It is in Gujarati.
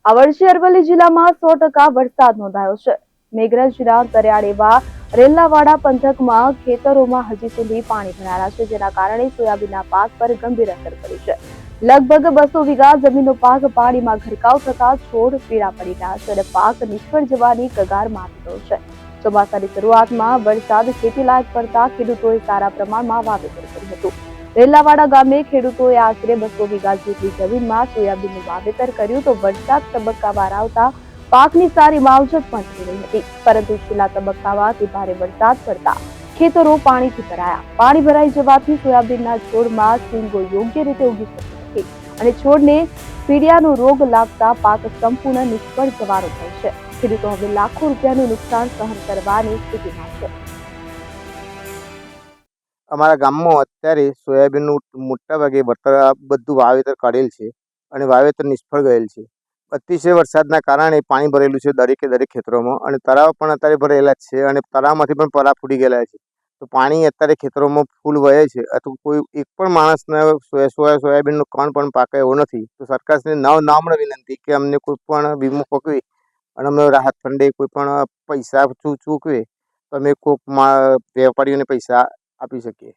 આ વર્ષે અરવલ્લી જિલ્લામાં 100% વરસાદ નોંધાયો છે। મેઘરજના દરિયાળ એવા રેલાવાડા પંથકમાં ખેતરોમાં હજી સુધી પાણી ભરાયા છે, જેના કારણે સોયાબીનના પાક પર ગંભીર અસર પડી છે। લગભગ 200 વીઘા જમીનનો પાક પાણીમાં ગરકાવ થતા છોડ પીળા પડી ગયા છે અને પાક નિષ્ફળ જવાની કગારમાં આવી ગયો છે। ચોમાસાની શરૂઆતમાં વરસાદ ખેતીલાયક પડતા ખેડૂતોએ સારા પ્રમાણમાં વાવેતર કર્યું હતું। રેલાવાડા ગામે ખેડૂતોએ આશરે 200 વીઘા જેટલી જમીનમાં સોયાબીનનું વાવેતર કર્યું તો વરસાદ તબક્કાવાર આવતા પાકની સારી માવજત પણ થઈ રહી હતી, પરંતુ છેલ્લા તબક્કામાં ભારે વરસાદ પડતા ખેતરો પાણીથી ભરાયા। પાણી ભરાઈ જવાથી સોયાબીનના છોડમાં શીંગો યોગ્ય રીતે ઉગી શકી નથી અને છોડને પીડિયાનો રોગ લાગતા પાક સંપૂર્ણ નિષ્ફળ જવાનો ભય છે। ખેડૂતો હવે લાખો રૂપિયાનું નુકસાન સહન કરવાની સ્થિતિમાં છે। અમારા ગામમાં અત્યારે સોયાબીનનું મોટાભાગે બધું વાવેતર કરેલ છે અને વાવેતર નિષ્ફળ ગયેલ છે। અતિશય વરસાદના કારણે પાણી ભરેલું છે દરેક ખેતરોમાં અને તળાવ પણ અત્યારે ભરેલા જ છે અને તળાવમાંથી પણ પરા ફૂટી ગયેલા છે। તો પાણી અત્યારે ખેતરોમાં ફૂલ વહે છે અથવા કોઈ એક પણ માણસને સોયાબીનનું કણ પણ પાકે એવો નથી। તો સરકારશ્રીને નમ્ર વિનંતી કે અમને કોઈ પણ વીમો પકવી અને અમને રાહત ફંડે કોઈ પણ પૈસા ચૂકવે તો અમે કોઈક વેપારીઓને પૈસા આપી શકીએ।